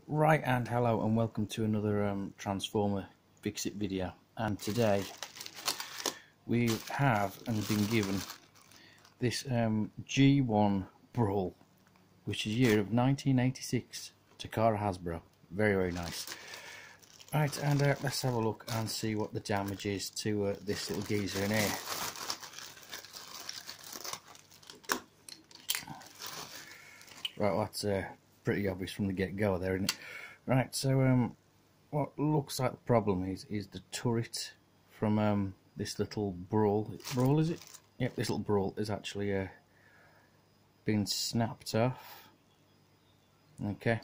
Right, and hello and welcome to another Transformer Fix-It video. And today we have and been given this G1 Brawl, which is year of 1986, Takara Hasbro. Very, very nice. Right, and let's have a look and see what the damage is to this little geezer in here. Right, well, that's pretty obvious from the get-go there, isn't it? Right, so what looks like the problem is the turret from this little Brawl. Brawl, is it? Yep, this little Brawl is actually been snapped off. Okay.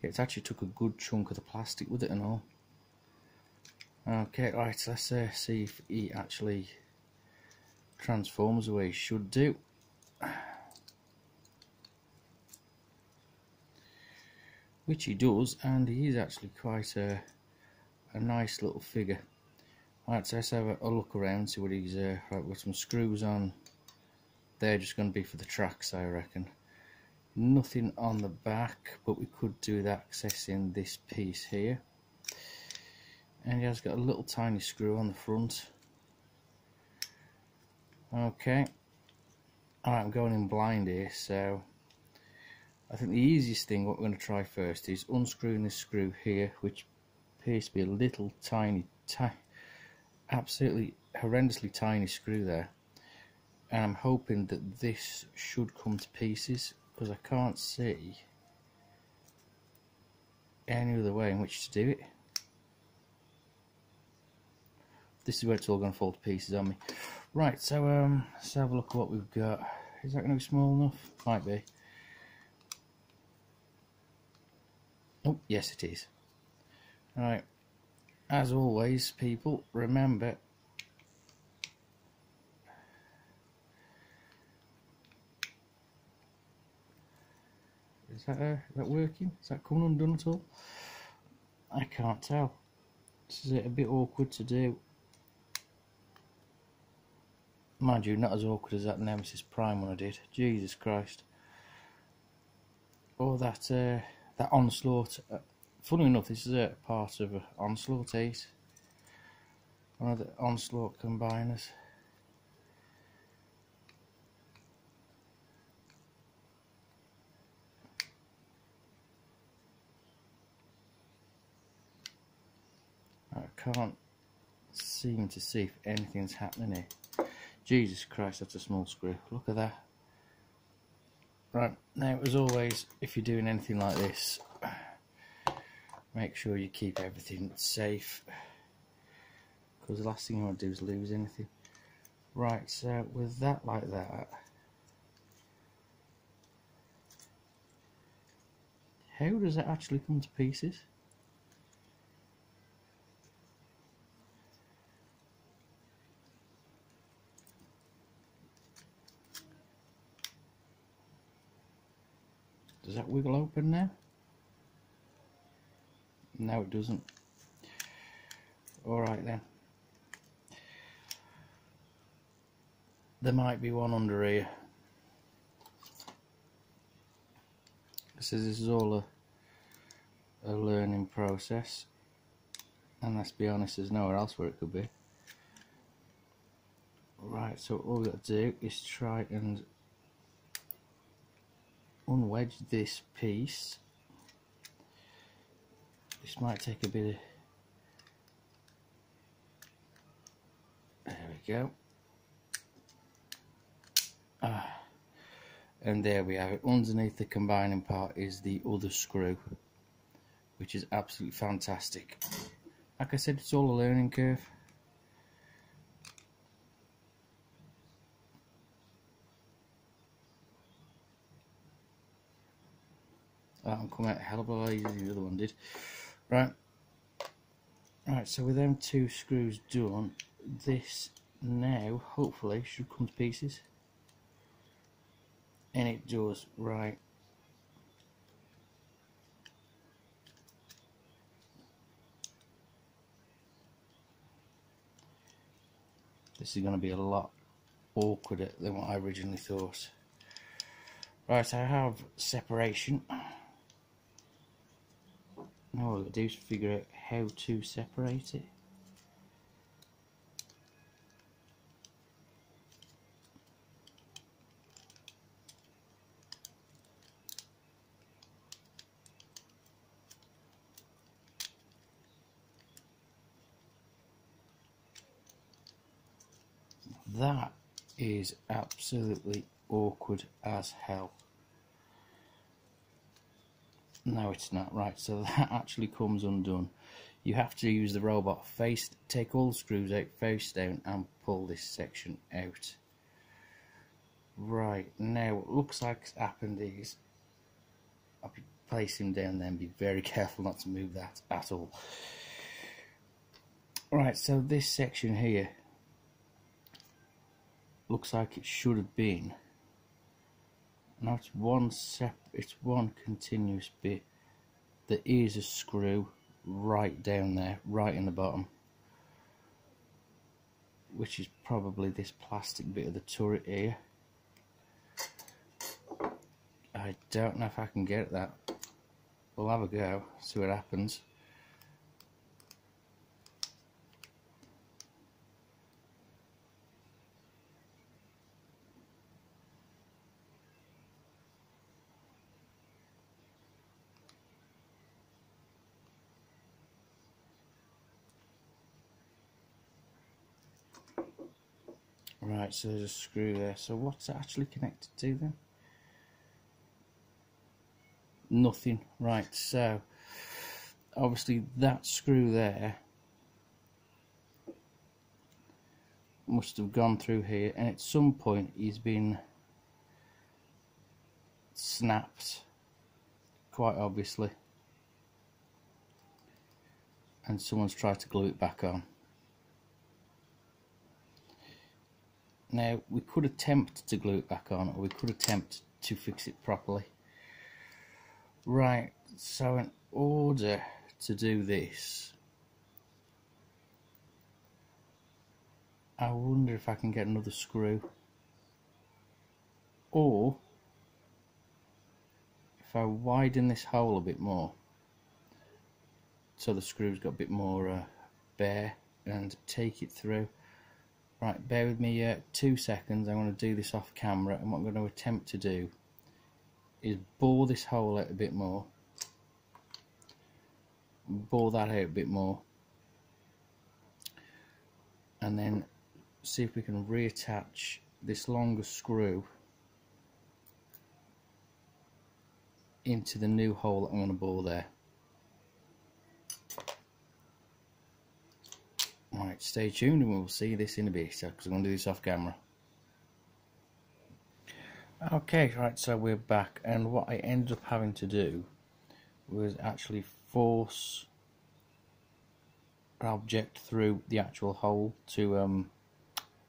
Yeah, it actually took a good chunk of the plastic with it and all. Okay, right, so let's see if he actually transforms the way he should do. Which he does, and he is actually quite a nice little figure. Right, so let's have a look around, see what he's right, we've got some screws on. They're just going to be for the tracks, I reckon. Nothing on the back, but we could do that accessing this piece here. And he has got a little tiny screw on the front. Okay. Alright, I'm going in blind here, so I think the easiest thing, what we're going to try first, is unscrewing this screw here, which appears to be a little tiny, absolutely horrendously tiny screw there. And I'm hoping that this should come to pieces, because I can't see any other way in which to do it. This is where it's all going to fall to pieces on me. Right, so let's have a look at what we've got. Is that going to be small enough? Might be. Oh, yes it is. Right, as always, people, remember is that working? Is that coming undone at all? I can't tell. This is a bit awkward to do. Mind you, not as awkward as that Nemesis Prime one I did. Jesus Christ. Or that Onslaught. Funny enough, this is a part of Onslaught Ace. One of the Onslaught combiners. I can't seem to see if anything's happening here. Jesus Christ, that's a small screw. Look at that. Right, now as always, if you're doing anything like this, make sure you keep everything safe, because the last thing you want to do is lose anything. Right, so with that like that, how does it actually come to pieces? Does that wiggle open now? No, it doesn't. Alright then. There might be one under here. So this is all a learning process. And let's be honest, there's nowhere else where it could be. Right, so all we've got to do is try and unwedge this piece. This might take a bit of... There we go. And there we have it. Underneath the combining part is the other screw, which is absolutely fantastic. Like I said, it's all a learning curve. That one come out a hell of a lot easier than the other one did. Right, so with them two screws done, this now hopefully should come to pieces. And it does. Right. This is going to be a lot awkwarder than what I originally thought. Right, I have separation. Now all I've got to do is figure out how to separate it. That is absolutely awkward as hell. No, it's not. Right, so that actually comes undone. You have to use the robot face, take all the screws out, face down, and pull this section out. Right, now what looks like has happened is I'll be placing him down there and be very careful not to move that at all. Right, so this section here looks like it should have been. Now it's one continuous bit. There is a screw right down there, right in the bottom, which is probably this plastic bit of the turret here. I don't know if I can get at that. We'll have a go, see what happens. Right, so there's a screw there. So what's it actually connected to then? Nothing. Right, so obviously that screw there must have gone through here, and at some point he's been snapped, quite obviously, and someone's tried to glue it back on. Now, we could attempt to glue it back on, or we could attempt to fix it properly. Right, so in order to do this, I wonder if I can get another screw, or if I widen this hole a bit more, so the screw's got a bit more bare, and take it through. Right, bear with me 2 seconds. I'm going to do this off camera, and what I'm going to attempt to do is bore this hole out a bit more, bore that out a bit more, and then see if we can reattach this longer screw into the new hole that I'm going to bore there. Right, stay tuned and we'll see this in a bit, because I'm going to do this off camera. Okay, right, so we're back, and what I ended up having to do was actually force an object through the actual hole to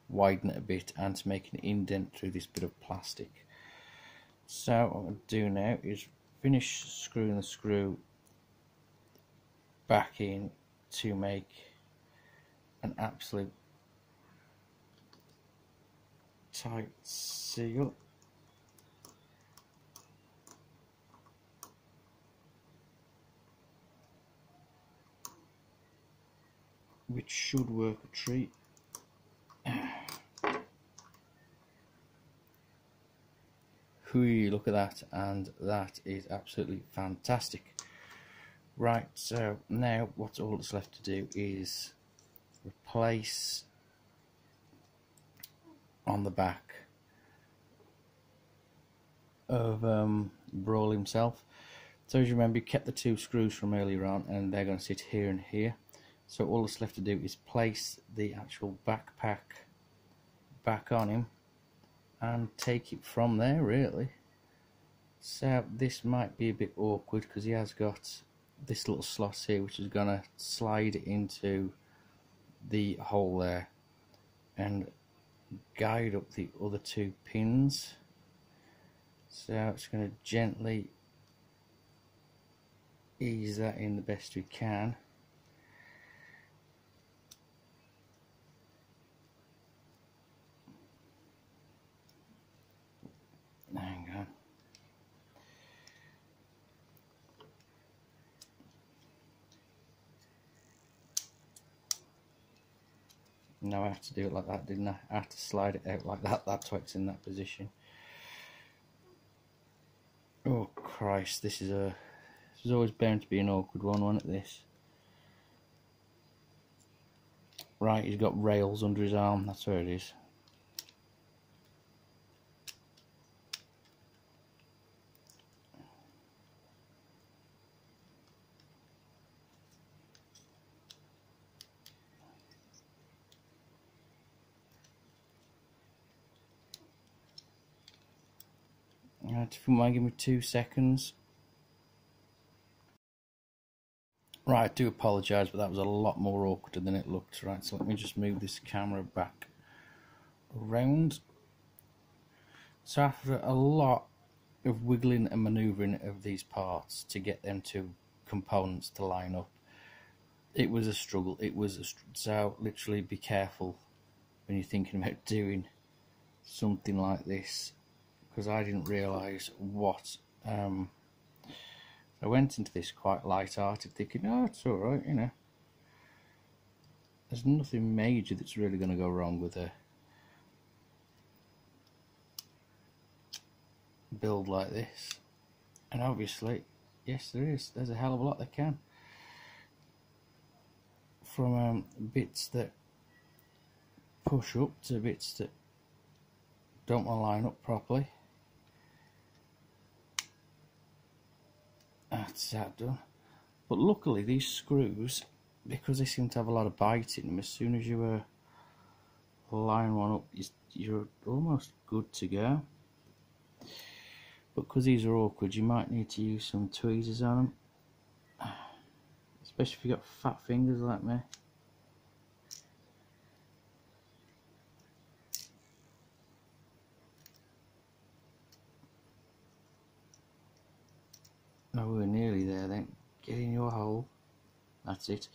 widen it a bit and to make an indent through this bit of plastic. So what I'm going to do now is finish screwing the screw back in to make an absolute tight seal. Which should work a treat. Hui, look at that, and that is absolutely fantastic. Right, so now what's all that's left to do is replace on the back of Brawl himself. So as you remember, you kept the 2 screws from earlier on, and they're going to sit here and here. So all that's left to do is place the actual backpack back on him and take it from there, really. So this might be a bit awkward because he has got this little slot here which is going to slide into the hole there and guide up the other 2 pins. So it's going to gently ease that in the best we can. Hang on. No, I had to do it like that, didn't I? I had to slide it out like that. That's why it's in that position. Oh Christ, this is always bound to be an awkward one, wasn't it, this? Right, he's got rails under his arm, that's where it is. Right, if you might give me 2 seconds. Right, I do apologise, but that was a lot more awkward than it looked. Right, so let me just move this camera back around. So after a lot of wiggling and manoeuvring of these parts to get them two components to line up, it was a struggle. So literally be careful when you're thinking about doing something like this, because I didn't realise what I went into this quite light-hearted, thinking, oh, it's alright, you know. There's nothing major that's really going to go wrong with a build like this. And obviously, yes, there is. There's a hell of a lot that can. From bits that push up to bits that don't want to line up properly. That's that done. But luckily these screws, because they seem to have a lot of bite in them, as soon as you line one up, you're almost good to go. But because these are awkward, you might need to use some tweezers on them, especially if you've got fat fingers like me. Oh, we're nearly there then. Get in your hole. That's it.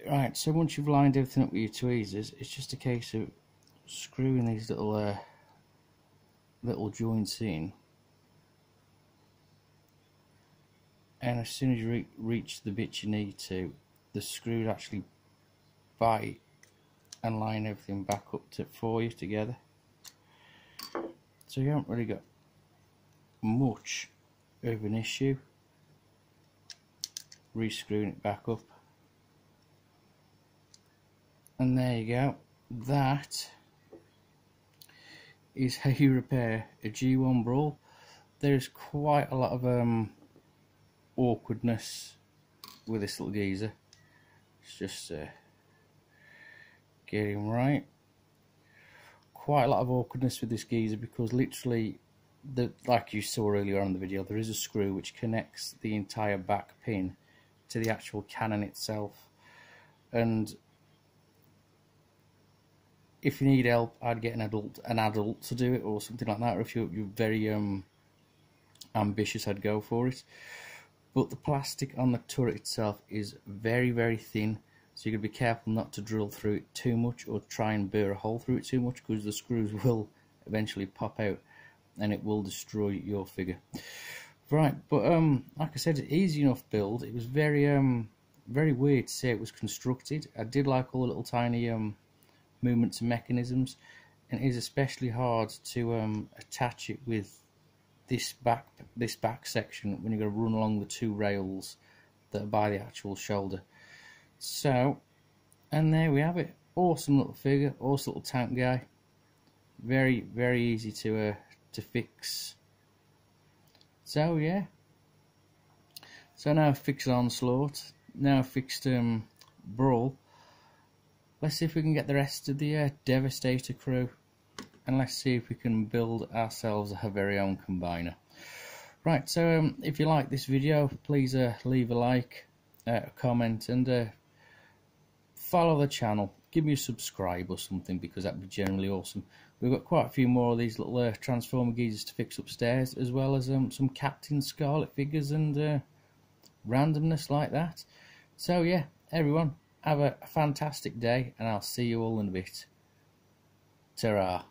Right, so once you've lined everything up with your tweezers, it's just a case of screwing these little joints in. And as soon as you reach the bit you need to, the screws actually bite and line everything back up for you together. So you haven't really got much of an issue rescrewing it back up. And there you go. That is how you repair a G1 Brawl. There's quite a lot of awkwardness with this little geezer. It's just get him right. Quite a lot of awkwardness with this geezer because literally, like you saw earlier on in the video, there is a screw which connects the entire back pin to the actual cannon itself. And if you need help, I'd get an adult to do it or something like that. Or if you're very ambitious, I'd go for it. But the plastic on the turret itself is very, very thin, so you've got to be careful not to drill through it too much or try and burr a hole through it too much, because the screws will eventually pop out and it will destroy your figure. Right, but like I said, easy enough build. It was very very weird to say it was constructed. I did like all the little tiny movements and mechanisms, and it is especially hard to attach it with this back section when you're going to run along the two rails that are by the actual shoulder. So, and there we have it. Awesome little figure, awesome little tank guy. Very, very easy to fix. So yeah. So now I've fixed Onslaught. Now I've fixed Brawl. Let's see if we can get the rest of the Devastator crew, and let's see if we can build ourselves a very own combiner. Right, so if you like this video, please leave a like, a comment, and follow the channel. Give me a subscribe or something, because that'd be generally awesome. We've got quite a few more of these little Transformer geezers to fix upstairs, as well as some Captain Scarlet figures and randomness like that. So yeah, everyone, have a fantastic day, and I'll see you all in a bit. Ta-ra.